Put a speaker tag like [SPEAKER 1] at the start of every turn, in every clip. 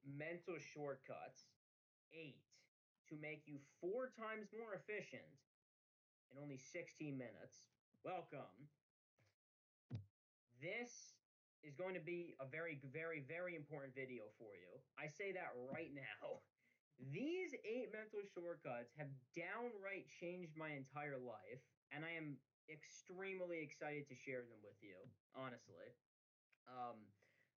[SPEAKER 1] mental shortcuts. 8 to make you 4 times more efficient in only 16 minutes. Welcome. This is going to be a very, very, very important video for you. I say that right now. These 8 mental shortcuts have downright changed my entire life, and I am extremely excited to share them with you, honestly. Um,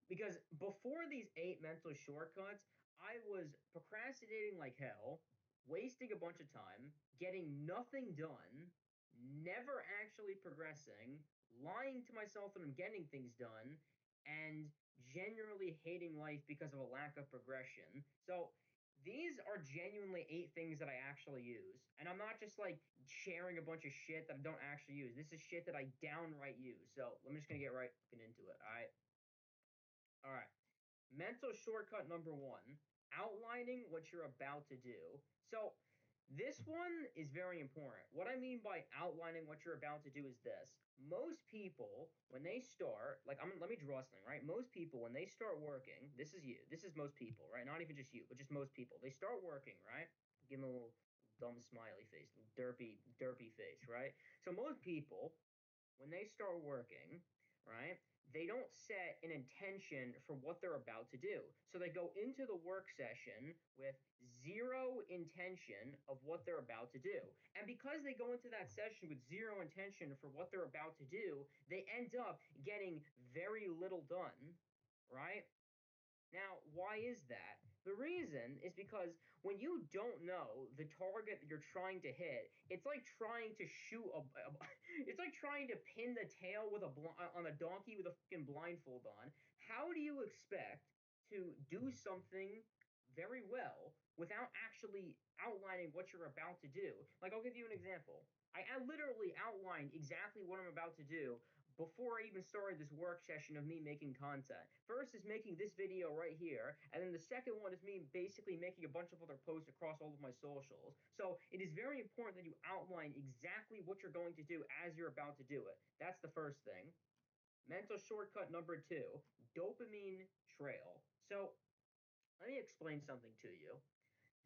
[SPEAKER 1] because before these 8 mental shortcuts, I was procrastinating like hell, wasting a bunch of time, getting nothing done, never actually progressing, lying to myself that I'm getting things done, and genuinely hating life because of a lack of progression. So these are genuinely 8 things that I actually use. And I'm not just like sharing a bunch of shit that I don't actually use. This is shit that I downright use. So I'm just gonna get right fucking into it. All right. All right. Mental shortcut number 1, outlining what you're about to do. So, this one is very important. What I mean by outlining what you're about to do is this. Most people, when they start, let me draw something, right? Most people, when they start working, this is you, this is most people, right? Not even just you, but just most people. They start working, right? Give them a little dumb smiley face, derpy face, right? So, most people, when they start working, right, they don't set an intention for what they're about to do. So they go into the work session with zero intention of what they're about to do. And because they go into that session with zero intention for what they're about to do, they end up getting very little done, right? Now, why is that? The reason is because when you don't know the target that you're trying to hit, it's like trying to shoot it's like trying to pin the tail with on a donkey with a fucking blindfold on. How do you expect to do something very well without actually outlining what you're about to do? Like, I'll give you an example. I literally outlined exactly what I'm about to do before I even started this work session of me making content. First is making this video right here, and then the second one is me basically making a bunch of other posts across all of my socials. So it is very important that you outline exactly what you're going to do as you're about to do it. That's the first thing. Mental shortcut number 2, dopamine trail. So let me explain something to you.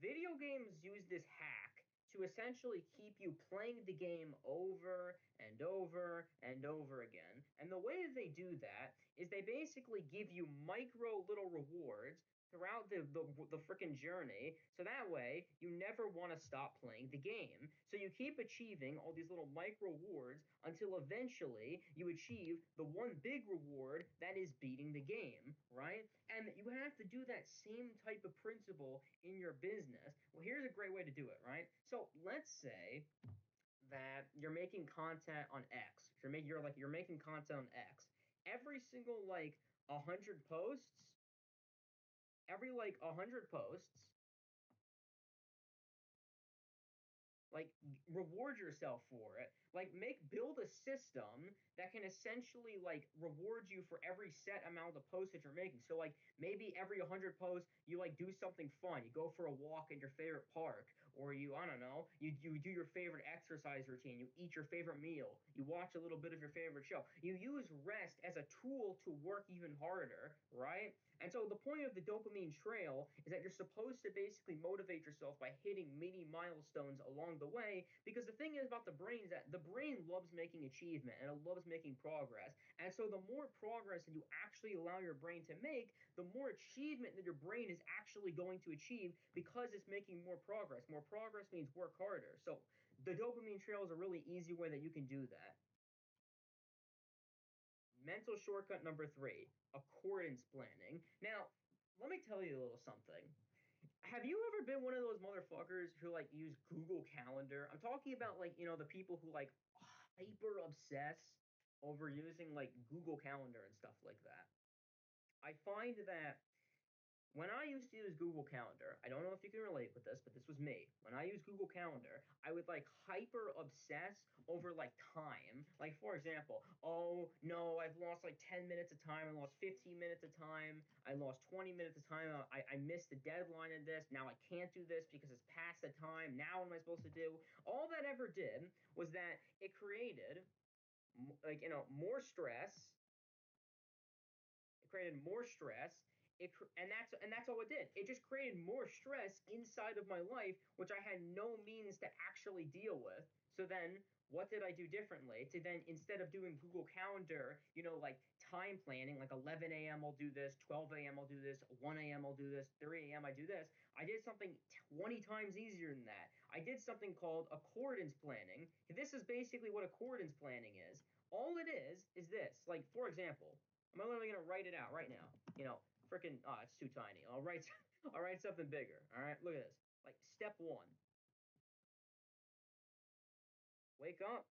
[SPEAKER 1] Video games use this hack to essentially keep you playing the game over and over and over again. And the way that they do that is they basically give you micro little rewards throughout the freaking journey. So that way you never want to stop playing the game. So you keep achieving all these little micro rewards until eventually you achieve the one big reward that is beating the game, right? And you have to do that same type of principle in your business. Well, here's a great way to do it, right? So let's say that you're making content on X. You're making content on X. Every single like 100 posts, every like 100 posts, like reward yourself for it, like build a system that can essentially like reward you for every set amount of posts that you're making. So like maybe every 100 posts you like do something fun, you go for a walk in your favorite park, or you, I don't know, you do your favorite exercise routine, you eat your favorite meal, you watch a little bit of your favorite show, you use rest as a tool to work even harder, right? And so the point of the dopamine trail is that you're supposed to basically motivate yourself by hitting mini milestones along the way, because the thing is about the brain is that the brain loves making achievement and it loves making progress. And so the more progress that you actually allow your brain to make, the more achievement that your brain is actually going to achieve because it's making more progress. More progress means work harder. So the dopamine trail is a really easy way that you can do that. Mental shortcut number 3, accordance planning. Now, let me tell you a little something. Have you ever been one of those motherfuckers who like use Google Calendar? I'm talking about like, the people who like hyper obsess over using like Google Calendar and stuff like that. I find that when I used to use Google Calendar, I don't know if you can relate with this, but this was me. When I used Google Calendar, I would like hyper obsess over like time. Like, for example, oh no, I've lost like 10 minutes of time. I lost 15 minutes of time. I lost 20 minutes of time. I missed the deadline in this. Now I can't do this because it's past the time. Now what am I supposed to do? All that ever did was that it created like, more stress. It created more stress. And that's all it did. It just created more stress inside of my life, which I had no means to actually deal with. So then what did I do differently? To then, instead of doing Google Calendar, like time planning, like 11 a.m. I'll do this, 12 a.m. I'll do this, 1 a.m. I'll do this, 3 a.m. I do this. I did something 20 times easier than that. I did something called accordance planning. This is basically what accordance planning is. All it is this. Like, for example, I'm literally gonna write it out right now. Freaking, it's too tiny. I'll write something bigger. All right, look at this. Like, step one: wake up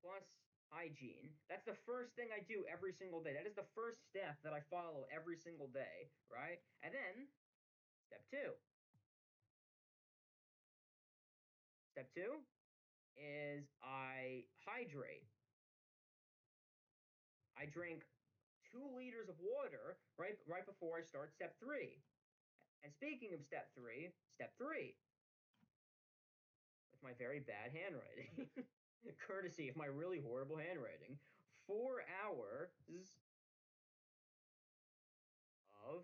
[SPEAKER 1] plus hygiene. That's the first thing I do every single day. That is the first step that I follow every single day, right? And then step two. Step two is I hydrate. I drink 2 liters of water right before I start step three. And speaking of step three, with my very bad handwriting, courtesy of my really horrible handwriting, 4 hours of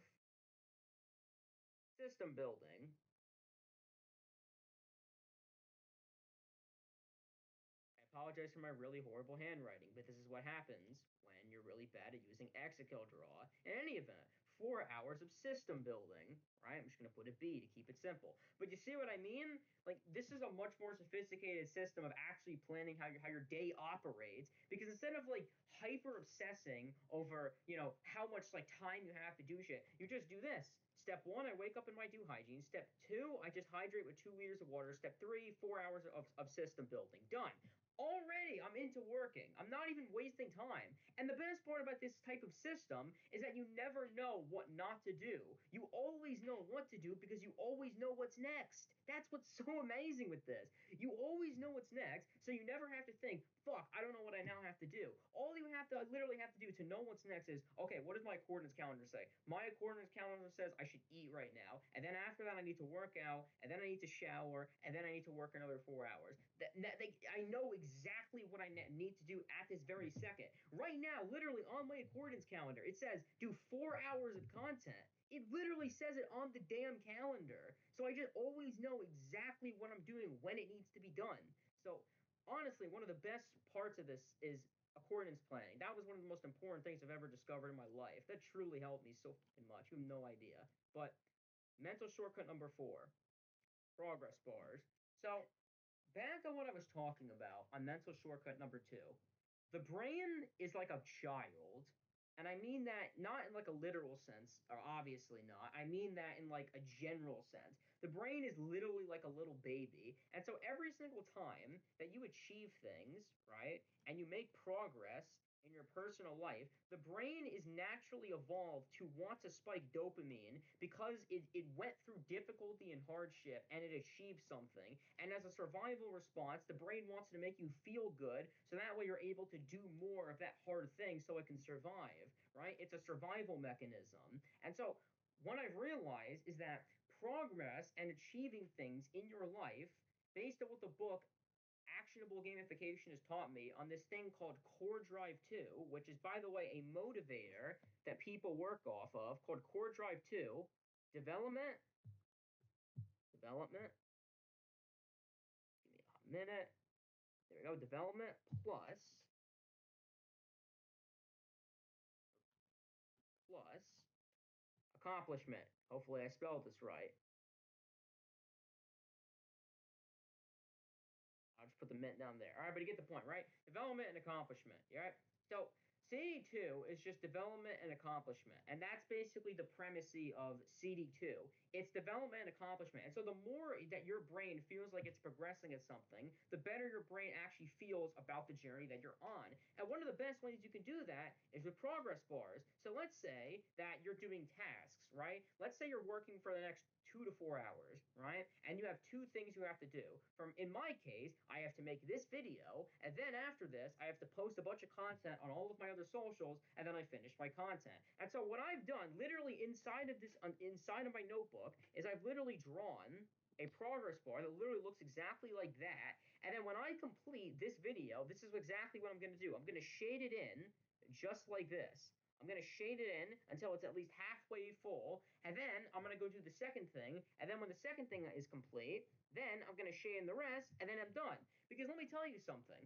[SPEAKER 1] system building. I apologize for my really horrible handwriting, but this is what happens when you're really bad at using Draw. In any event, 4 hours of system building, right? I'm just going to put a B to keep it simple. But you see what I mean? Like, this is a much more sophisticated system of actually planning how your day operates, because instead of like hyper obsessing over, how much like time you have to do shit, you just do this. Step one, I wake up and I do hygiene. Step two, I just hydrate with 2 liters of water. Step three, 4 hours of system building. Done. Already I'm into working. I'm not even wasting time. And the best part about this type of system is that you never know what not to do. You always know what to do because you always know what's next. That's what's so amazing with this. You always know what's next, so you never have to think, fuck, I don't know what I now have to do. All you literally have to do to know what's next is, okay, what does my coordinates calendar say? My coordinates calendar says I should eat right now, and then after that I need to work out, and then I need to shower, and then I need to work another 4 hours. I know exactly what I need to do at this very second. Right now, literally on my coordinates calendar, it says do 4 hours of content. It literally says it on the damn calendar. So I just always know exactly what I'm doing when it needs to be done. So honestly, one of the best parts of this is accordance planning. That was one of the most important things I've ever discovered in my life. That truly helped me so fucking much. You have no idea. But mental shortcut number 4: progress bars. So back on what I was talking about on mental shortcut number 2, the brain is like a child. And I mean that not in like a literal sense, or obviously not. I mean that in like a general sense. The brain is literally like a little baby. And so every single time that you achieve things, right, and you make progress in your personal life, the brain is naturally evolved to want to spike dopamine because it went through difficulty and hardship and it achieved something. And as a survival response, the brain wants to make you feel good so that way you're able to do more of that hard thing so it can survive, right? It's a survival mechanism. And so what I've realized is that progress and achieving things in your life, based on what the book Actionable Gamification has taught me on this thing called Core Drive 2, which is, by the way, a motivator that people work off of, called Core Drive 2, development, development, give me a minute, there we go, development plus accomplishment. Hopefully I spelled this right. I'll just put the mint down there. All right, but you get the point, right? Development and accomplishment. All right. So CD2 is just development and accomplishment. And that's basically the premise of CD2. It's development and accomplishment. And so the more that your brain feels like it's progressing at something, the better your brain actually feels about the journey that you're on. And one of the best ways you can do that is with progress bars. So let's say that you're doing tasks, right? Let's say you're working for the next 2 to 4 hours, right? And you have two things you have to do. In my case, I have to make this video, and then after this, I have to post a bunch of content on all of my other socials, and then I finish my content. And so what I've done, literally inside of my notebook, is I've literally drawn a progress bar that literally looks exactly like that. And then when I complete this video, this is exactly what I'm going to do. I'm going to shade it in just like this. I'm going to shade it in until it's at least halfway full. And then I'm going to go do the second thing. And then when the second thing is complete, then I'm going to shade in the rest and then I'm done. Because let me tell you something.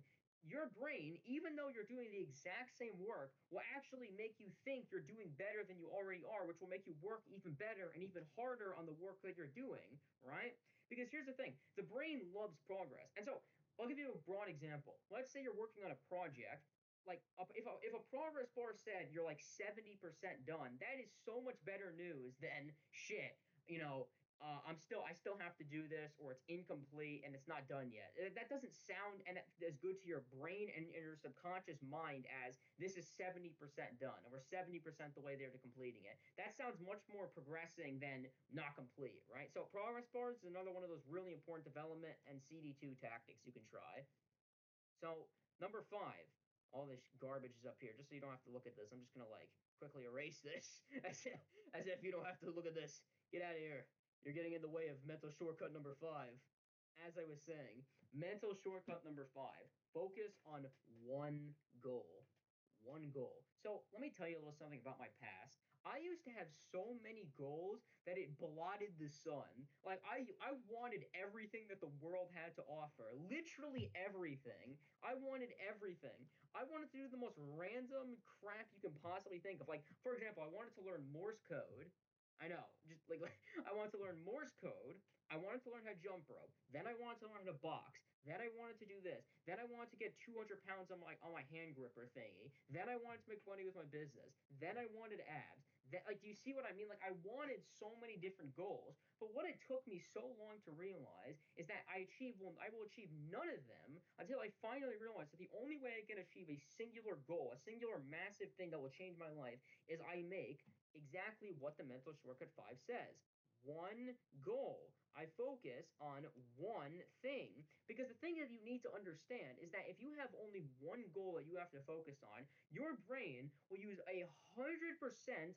[SPEAKER 1] Your brain, even though you're doing the exact same work, will actually make you think you're doing better than you already are, which will make you work even better and even harder on the work that you're doing, right? Because here's the thing, the brain loves progress. And so I'll give you a broad example. Let's say you're working on a project. Like if a progress bar said you're like 70% done, that is so much better news than shit. You know, I still have to do this, or it's incomplete and it's not done yet. That doesn't sound and as good to your brain and your subconscious mind as this is 70% done, or 70% the way there to completing it. That sounds much more progressing than not complete, right? So progress bars is another one of those really important development and CD2 tactics you can try. So number five, all this garbage is up here. Just so you don't have to look at this, I'm just gonna like quickly erase this as if you don't have to look at this. Get out of here. You're getting in the way of mental shortcut number five. As I was saying, mental shortcut number five. Focus on one goal. One goal. So let me tell you a little something about my past. I used to have so many goals that it blotted the sun. Like I wanted everything that the world had to offer. Literally everything. I wanted everything. I wanted to do the most random crap you can possibly think of. Like, for example, I wanted to learn Morse code. I know, just like I wanted to learn Morse code. I wanted to learn how to jump rope. Then I wanted to learn how to box. Then I wanted to do this. Then I wanted to get 200 pounds on my hand gripper thingy. Then I wanted to make money with my business. Then I wanted abs. Then, like, do you see what I mean? Like, I wanted so many different goals. But what it took me so long to realize is that I will achieve none of them until I finally realize that the only way I can achieve a singular goal, a singular massive thing that will change my life, is I make exactly what the mental shortcut 5 says. One goal. I focus on one thing. Because the thing that you need to understand is that if you have only one goal that you have to focus on, your brain will use 100%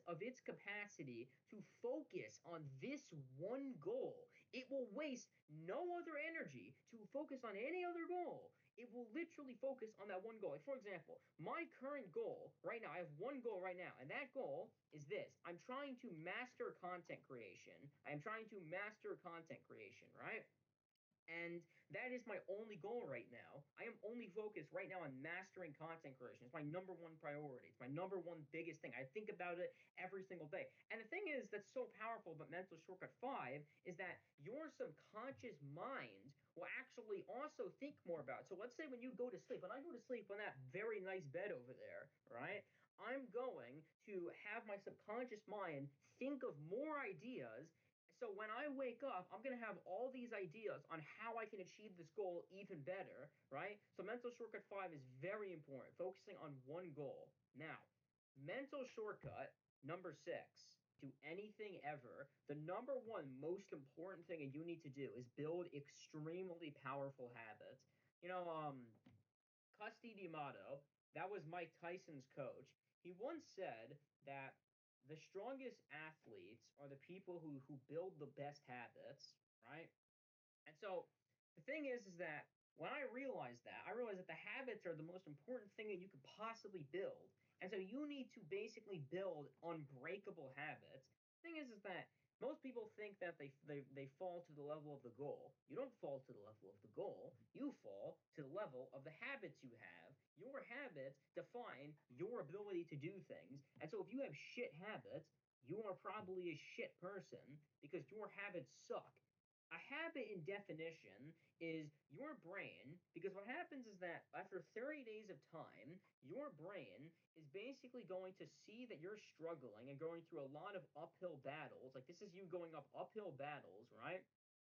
[SPEAKER 1] of its capacity to focus on this one goal. It will waste no other energy to focus on any other goal. It will literally focus on that one goal. Like, for example, my current goal right now, I have one goal right now, and that goal is this. I'm trying to master content creation. I'm trying to master content creation, right? And that is my only goal right now. I am only focused right now on mastering content creation. It's my number one priority. It's my number one biggest thing. I think about it every single day. And the thing is that's so powerful about Mental Shortcut 5 is that your subconscious mind will actually also think more about it. So let's say when you go to sleep, when I go to sleep on that very nice bed over there, right? I'm going to have my subconscious mind think of more ideas, so when I wake up, I'm going to have all these ideas on how I can achieve this goal even better, right? So mental shortcut 5 is very important, focusing on one goal. Now, mental shortcut number 6, do anything ever. The number one most important thing that you need to do is build extremely powerful habits. You know, Custody D'Amato, that was Mike Tyson's coach. He once said that the strongest athletes are the people who build the best habits, right? And so the thing is that when I realized that the habits are the most important thing that you could possibly build. And so you need to basically build unbreakable habits. The thing is that most people think that they fall to the level of the goal. You don't fall to the level of the goal. You fall to the level of the habits you have. Your habits define your ability to do things. And so if you have shit habits, you are probably a shit person because your habits suck. A habit in definition is your brain, because what happens is that after 30 days of time, your brain is basically going to see that you're struggling and going through a lot of uphill battles. Like, this is you going up uphill battles, right?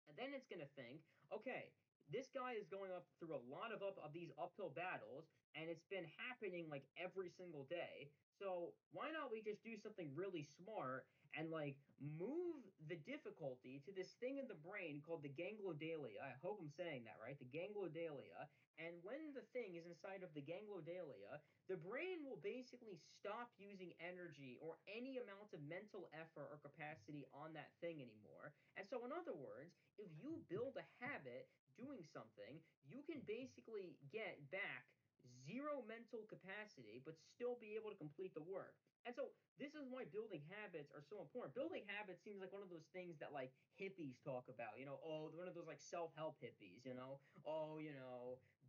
[SPEAKER 1] And then it's going to think, okay, this guy is going up through a lot of these uphill battles, and it's been happening like every single day. So why not we just do something really smart and like move the difficulty to this thing in the brain called the gangliodalia. I hope I'm saying that right, the gangliodalia. And when the thing is inside of the gangliodalia, the brain will basically stop using energy or any amount of mental effort or capacity on that thing anymore. And so, in other words, if you build a habit doing something, you can basically get back zero mental capacity, but still be able to complete the work. And so this is why building habits are so important. Building habits seems like one of those things that like hippies talk about, oh, one of those like self-help hippies, oh,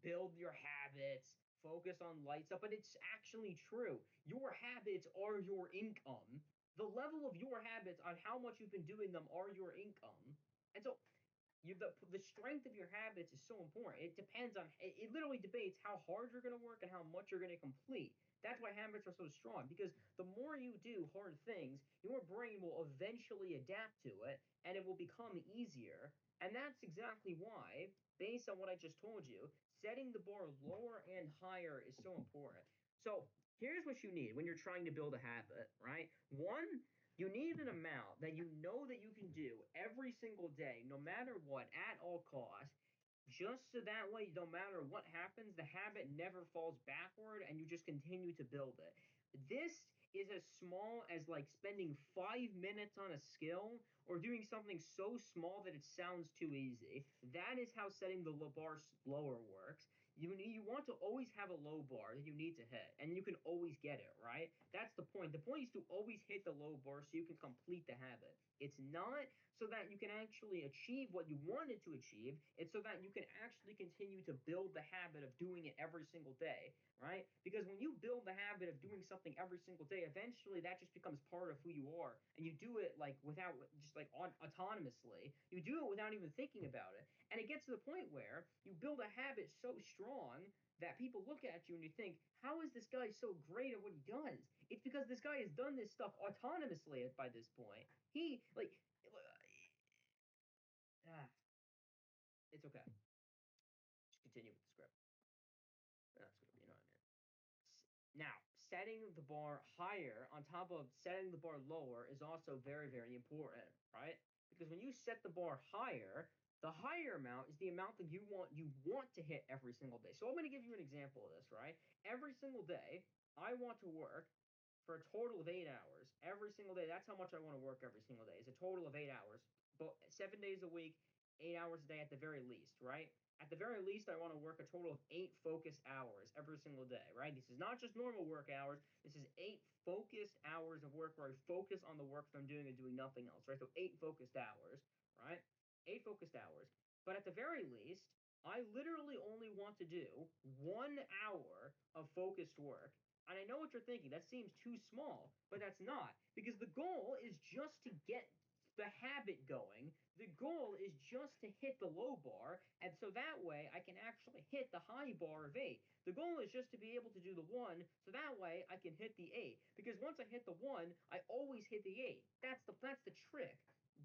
[SPEAKER 1] build your habits, focus on light stuff, but it's actually true. Your habits are your income. The level of your habits on how much you've been doing them are your income. And so the strength of your habits is so important. It depends on it literally debates how hard you're going to work and how much you're going to complete. That's why habits are so strong, because the more you do hard things, your brain will eventually adapt to it and it will become easier. And that's exactly why, based on what I just told you, setting the bar lower and higher is so important. So here's what you need when you're trying to build a habit, right? One, you need an amount that you know that you can do every single day, no matter what, at all costs, just so that way, no matter what happens, the habit never falls backward and you just continue to build it. This is as small as like spending 5 minutes on a skill or doing something so small that it sounds too easy. That is how setting the bar lower works. You want to always have a low bar that you need to hit, and you can always get it, right? That's the point. The point is to always hit the low bar so you can complete the habit. It's not so that you can actually achieve what you wanted to achieve. It's so that you can actually continue to build the habit of doing it every single day, right? Because when you build the habit of doing something every single day, eventually that just becomes part of who you are, and you do it like without just like autonomously. You do it without even thinking about it, and it gets to the point where you build a habit so strong that people look at you and you think, how is this guy so great at what he does? It's because this guy has done this stuff autonomously by this point. He like ah, it's okay. Just continue with the script. That's good. You know what I mean. Now, setting the bar higher on top of setting the bar lower is also very, very important, right? Because when you set the bar higher, the higher amount is the amount that you want to hit every single day. So I'm going to give you an example of this, right? Every single day, I want to work for a total of 8 hours every single day. That's how much I want to work every single day. It's a total of 8 hours, but 7 days a week, 8 hours a day at the very least, right? At the very least, I want to work a total of 8 focused hours every single day, right? This is not just normal work hours. This is 8 focused hours of work where I focus on the work that I'm doing and doing nothing else, right? So 8 focused hours, right? 8 focused hours. But at the very least, I literally only want to do 1 hour of focused work. And I know what you're thinking. That seems too small, but that's not. Because the goal is just to get the habit going. The goal is just to hit the low bar, and so that way I can actually hit the high bar of 8. The goal is just to be able to do the 1, so that way I can hit the 8. Because once I hit the 1, I always hit the 8. That's the trick.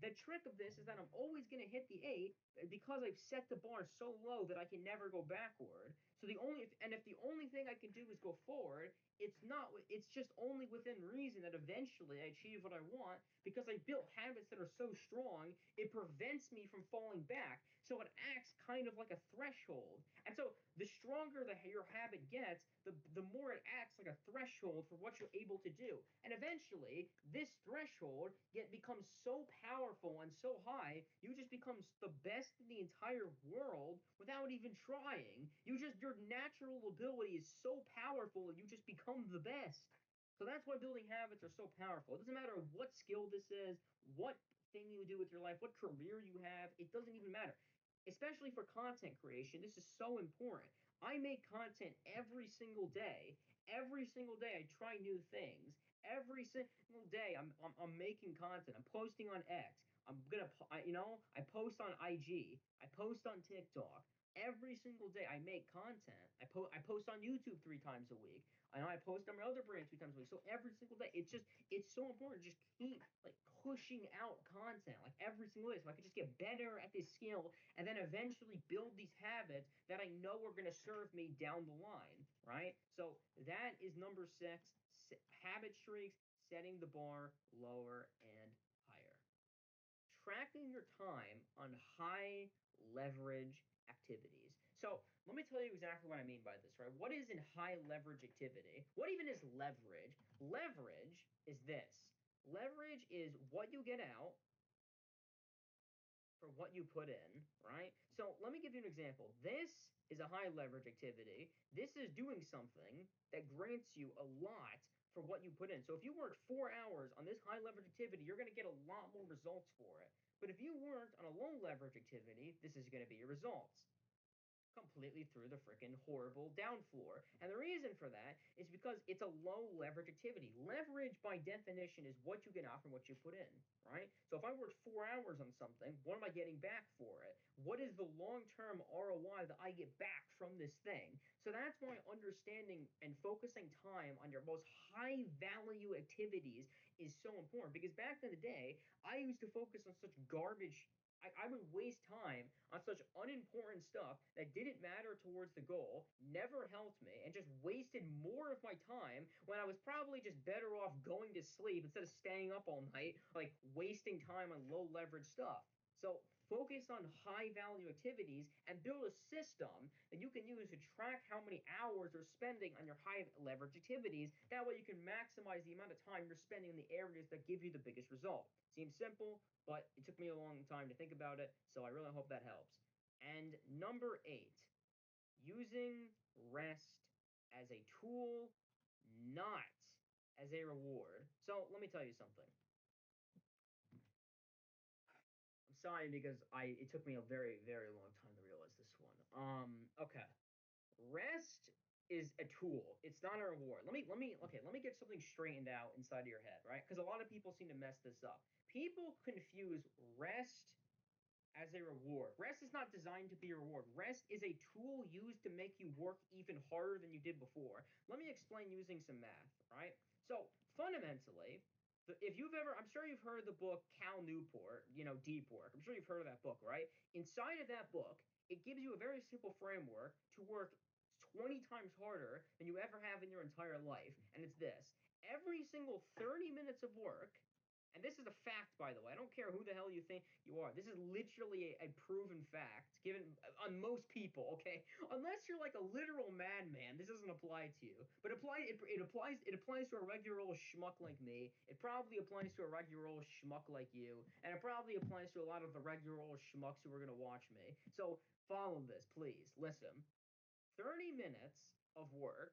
[SPEAKER 1] The trick of this is that I'm always going to hit the 8 because I've set the bar so low that I can never go backward. So if the only thing I can do is go forward, it's just only within reason that eventually I achieve what I want, because I built habits that are so strong it prevents me from falling back. So it acts kind of like a threshold. And so the stronger your habit gets, the more it acts like a threshold for what you're able to do. And eventually, this threshold becomes so powerful and so high, you just become the best in the entire world without even trying. Your natural ability is so powerful, you just become the best. So that's why building habits are so powerful. It doesn't matter what skill this is, what thing you do with your life, what career you have, it doesn't even matter. Especially for content creation, this is so important. I make content every single day. Every single day, I try new things. Every single day, I'm making content. I'm posting on X. I post on IG. I post on TikTok. Every single day, I make content. I post on YouTube 3 times a week. I know I post on my other brand 2 times a week. So every single day, it's so important to just keep like pushing out content like every single day, so I could just get better at this skill and then eventually build these habits that I know are going to serve me down the line, right? So that is number 6, habit streaks, setting the bar lower and higher. Tracking your time on high leverage activities. So let me tell you exactly what I mean by this, right? What is in high leverage activity? What even is leverage? Leverage is this. Leverage is what you get out for what you put in, right? So let me give you an example. This is a high leverage activity. This is doing something that grants you a lot for what you put in. So if you worked 4 hours on this high leverage activity, you're going to get a lot more results for it. But if you worked on a low leverage activity, this is going to be your results completely through the freaking horrible down floor. And the reason for that is because it's a low leverage activity. Leverage, by definition, is what you get out from what you put in, right? So if I worked 4 hours on something, what am I getting back for it? What is the long term ROI that I get back from this thing? So that's why understanding and focusing time on your most high value activities is so important. Because back in the day, I used to focus on such garbage. I would waste time on such unimportant stuff that didn't matter towards the goal, never helped me, and just wasted more of my time when I was probably just better off going to sleep instead of staying up all night, like wasting time on low leverage stuff. So focus on high value activities and build a system that you can use to track how many hours you're spending on your high leverage activities. That way you can maximize the amount of time you're spending in the areas that give you the biggest result. Seems simple, but it took me a long time to think about it, so I really hope that helps. And number 8, using rest as a tool, not as a reward. So let me tell you something. I'm sorry because it took me a very, very long time to realize this one. Okay. Rest is a tool. It's not a reward. Let me get something straightened out inside of your head, right? Because a lot of people seem to mess this up. People confuse rest as a reward. Rest is not designed to be a reward. Rest is a tool used to make you work even harder than you did before. Let me explain using some math, right? So fundamentally, if you've ever, I'm sure you've heard of the book Cal Newport, Deep Work. I'm sure you've heard of that book, right? Inside of that book, it gives you a very simple framework to work 20 times harder than you ever have in your entire life. And it's this: every single 30 minutes of work, and this is a fact, by the way. I don't care who the hell you think you are. This is literally a proven fact given on most people. Okay, unless you're like a literal madman, this doesn't apply to you. But it applies to a regular old schmuck like me. It probably applies to a regular old schmuck like you, and it probably applies to a lot of the regular old schmucks who are gonna watch me. So follow this, please. Listen. 30 minutes of work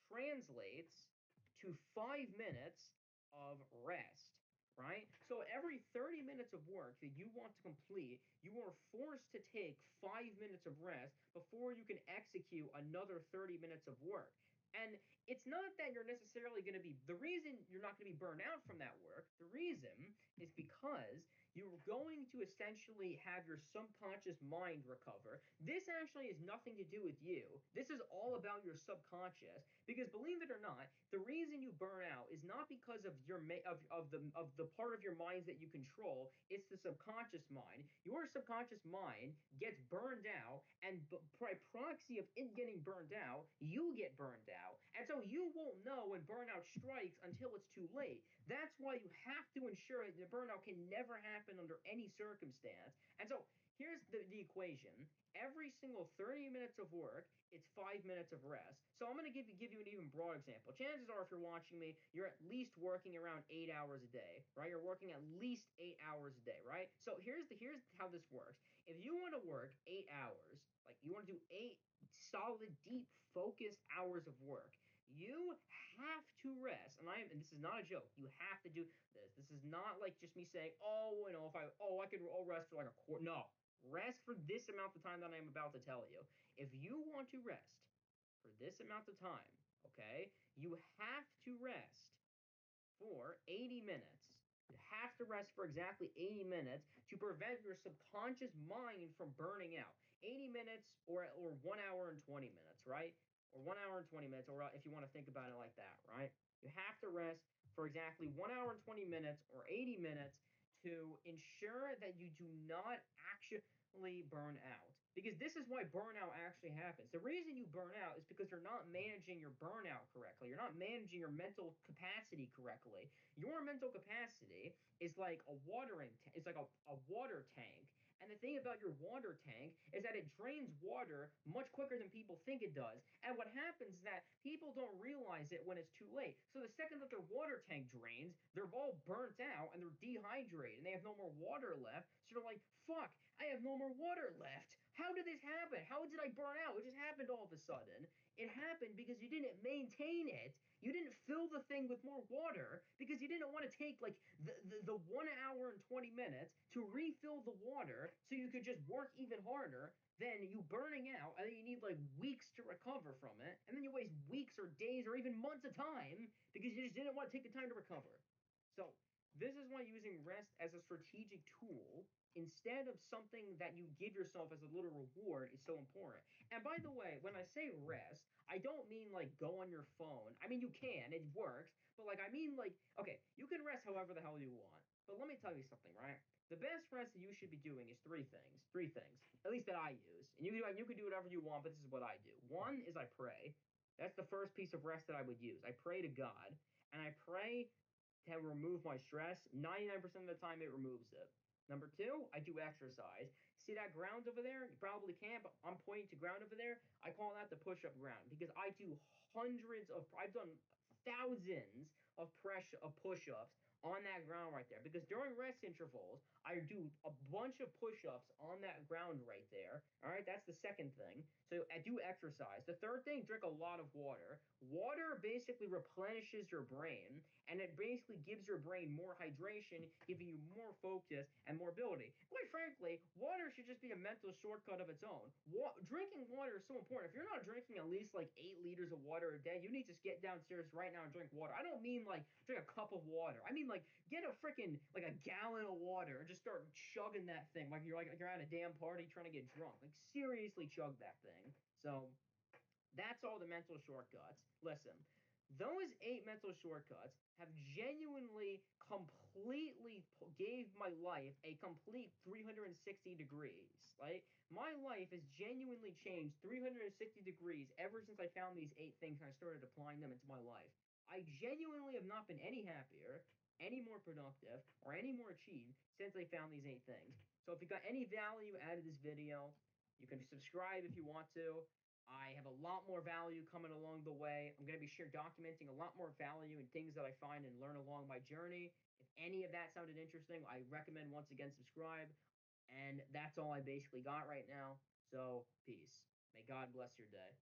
[SPEAKER 1] translates to 5 minutes of rest, right? So every 30 minutes of work that you want to complete, you are forced to take 5 minutes of rest before you can execute another 30 minutes of work. And it's not that you're necessarily going to be, the reason you're not going to be burned out from that work, the reason is because you're going to essentially have your subconscious mind recover. This actually has nothing to do with you. This is all about your subconscious. Because believe it or not, the reason you burn out is not because of your of the part of your minds that you control. It's the subconscious mind. Your subconscious mind gets burned out, and by proxy of it getting burned out, you get burned out, and so you won't know when burnout strikes until it's too late. That's why you have to ensure that the burnout can never happen under any circumstance. And so here's the equation. Every single 30 minutes of work, it's 5 minutes of rest. So I'm going to give you an even broad example. Chances are, if you're watching me, you're at least working around 8 hours a day, right? You're working at least 8 hours a day, right? So here's how this works. If you want to work 8 hours, like you want to do 8 solid, deep, focused hours of work, you have to rest. And this is not a joke. You have to do this. This is not like just me saying, oh, if I could rest for like a quarter. No, rest for this amount of time that I'm about to tell you. If you want to rest for this amount of time, okay, you have to rest for 80 minutes. You have to rest for exactly 80 minutes to prevent your subconscious mind from burning out. 80 minutes or 1 hour and 20 minutes, right? Or 1 hour and 20 minutes, or if you want to think about it like that, right? You have to rest for exactly 1 hour and 20 minutes or 80 minutes to ensure that you do not actually burn out. Because this is why burnout actually happens. The reason you burn out is because you're not managing your burnout correctly. You're not managing your mental capacity correctly. Your mental capacity is like a it's like a water tank. And the thing about your water tank is that it drains water much quicker than people think it does. And what happens is that people don't realize it when it's too late. So the second that their water tank drains, they're all burnt out and they're dehydrated and they have no more water left. So they're like, fuck, I have no more water left. How did this happen? How did I burn out? It just happened all of a sudden. It happened because you didn't maintain it. You didn't fill the thing with more water because you didn't want to take like the 1 hour and 20 minutes to refill the water so you could just work even harder. Then you burning out, and then you need like weeks to recover from it, and then you waste weeks or days or even months of time because you just didn't want to take the time to recover. So this is why using rest as a strategic tool instead of something that you give yourself as a little reward is so important. And by the way, when I say rest, I don't mean like go on your phone. I mean, you can, it works, but like, I mean, like, okay, you can rest however the hell you want. But let me tell you something, right? The best rest that you should be doing is three things. Three things, at least that I use. And you can do whatever you want, but this is what I do. One is I pray. That's the first piece of rest that I would use. I pray to God, and I pray to remove my stress. 99% of the time, it removes it. Number two, I do exercise. See that ground over there? You probably can't, but I'm pointing to ground over there. I call that the push-up ground because I've done thousands of push-ups on that ground right there. Because during rest intervals, I do a bunch of push-ups on that ground right there. All right, that's the second thing. So I do exercise. The third thing, drink a lot of water. Water basically replenishes your brain, and it basically gives your brain more hydration, giving you more focus and more ability. Quite frankly, water should just be a mental shortcut of its own. Drinking water is so important. If you're not drinking at least like 8 liters of water a day, you need to get downstairs right now and drink water. I don't mean like drink a cup of water. I mean like get a freaking like a gallon of water and just start chugging that thing like you're at a damn party trying to get drunk. Like seriously chug that thing. So that's all the mental shortcuts. Listen, those 8 mental shortcuts have genuinely, completely gave my life a complete 360 degrees. Right? My life has genuinely changed 360 degrees ever since I found these 8 things and I started applying them into my life. I genuinely have not been any happier, any more productive, or any more achieved since I found these 8 things. So if you got any value out of this video, you can subscribe if you want to. I have a lot more value coming along the way. I'm going to be documenting a lot more value and things that I find and learn along my journey. If any of that sounded interesting, I recommend once again subscribe. And that's all I basically got right now. So, peace. May God bless your day.